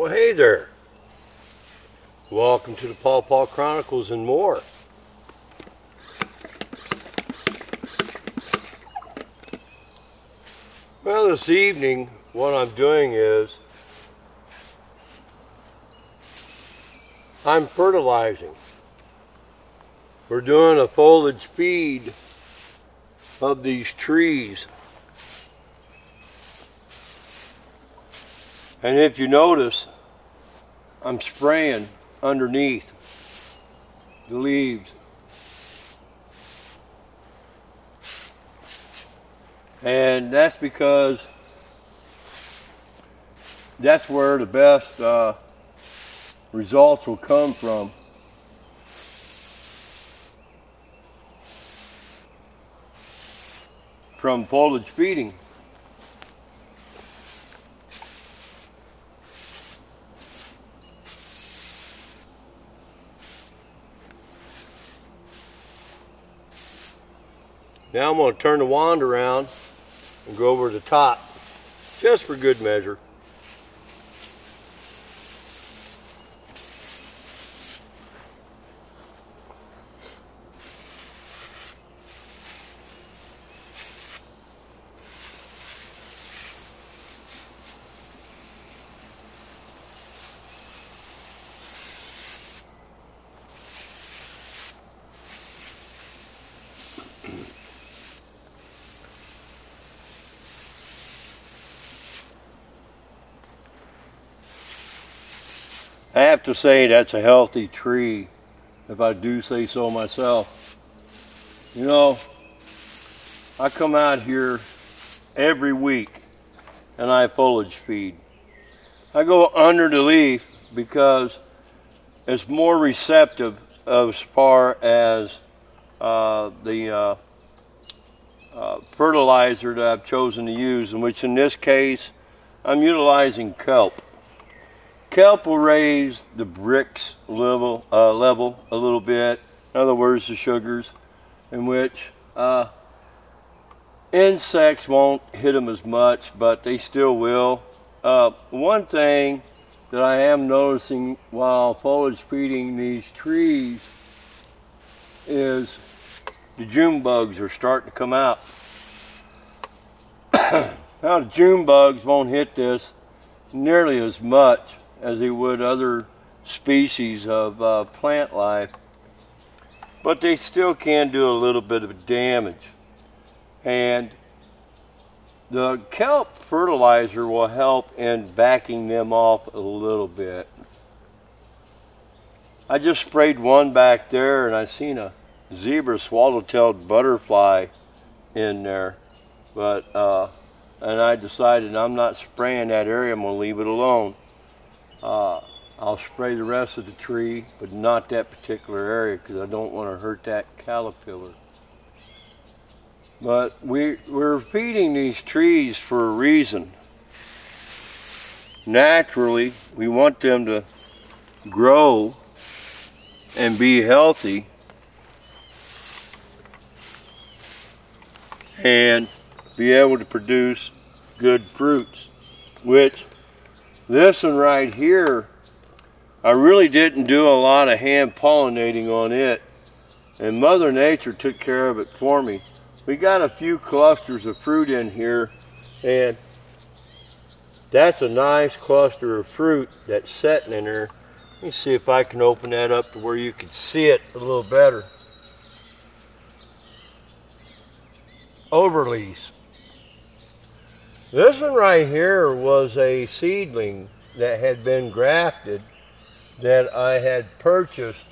Well, hey there. Welcome to the Pawpaw Chronicles and More. Well, this evening, what I'm doing is I'm fertilizing. We're doing a foliage feed of these trees. And if you notice, I'm spraying underneath the leaves. And that's because that's where the best results will come from. From foliage feeding. Now I'm going to turn the wand around and go over the top, just for good measure. I have to say that's a healthy tree, if I do say so myself. You know, I come out here every week and I foliage feed. I go under the leaf because it's more receptive as far as the fertilizer that I've chosen to use, in which in this case I'm utilizing kelp. Kelp will raise the bricks level a little bit. In other words, the sugars, in which insects won't hit them as much, but they still will. One thing that I am noticing while foliage feeding these trees is the June bugs are starting to come out. Now the June bugs won't hit this nearly as much as they would other species of plant life, but they still can do a little bit of damage. And the kelp fertilizer will help in backing them off a little bit. I just sprayed one back there and I seen a zebra swallow-tailed butterfly in there, but and I decided I'm not spraying that area, I'm going to leave it alone. I'll spray the rest of the tree, but not that particular area because I don't want to hurt that caterpillar. But we're feeding these trees for a reason. Naturally, we want them to grow and be healthy and be able to produce good fruits, which this one right here, I really didn't do a lot of hand pollinating on it, and Mother Nature took care of it for me. We got a few clusters of fruit in here, and that's a nice cluster of fruit that's sitting in there. Let me see if I can open that up to where you can see it a little better. Overleaf. This one right here was a seedling that had been grafted that I had purchased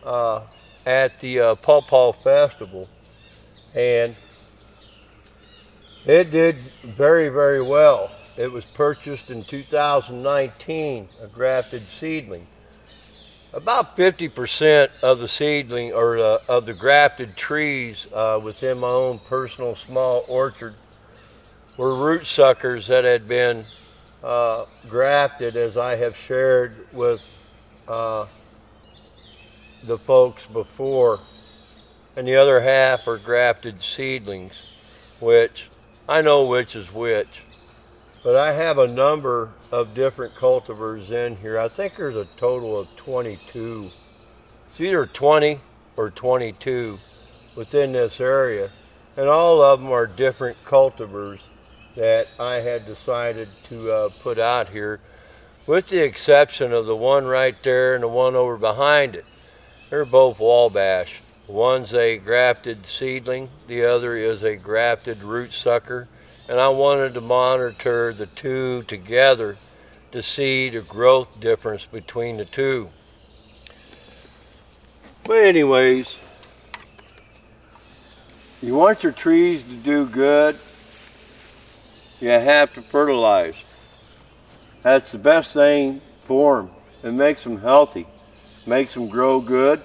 at the Pawpaw Festival, and it did very, very well. It was purchased in 2019, a grafted seedling. About 50% of the seedling, or of the grafted trees within my own personal small orchard, were root suckers that had been grafted, as I have shared with the folks before, and the other half are grafted seedlings, which I know which is which. But I have a number of different cultivars in here. I think there's a total of 22. It's either 20 or 22 within this area. And all of them are different cultivars that I had decided to put out here, with the exception of the one right there and the one over behind it. They're both Wabash. One's a grafted seedling, the other is a grafted root sucker, and I wanted to monitor the two together to see the growth difference between the two. But anyways, you want your trees to do good, you have to fertilize. That's the best thing for them. It makes them healthy, makes them grow good,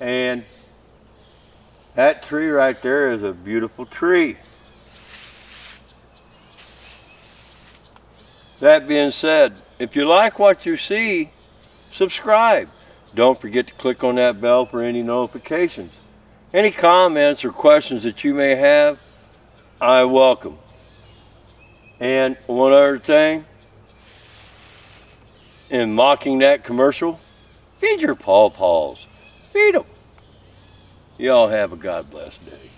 and that tree right there is a beautiful tree. That being said, if you like what you see, subscribe. Don't forget to click on that bell for any notifications. Any comments or questions that you may have, I welcome. And one other thing, in mocking that commercial, feed your pawpaws. Feed them. Y'all have a God bless day.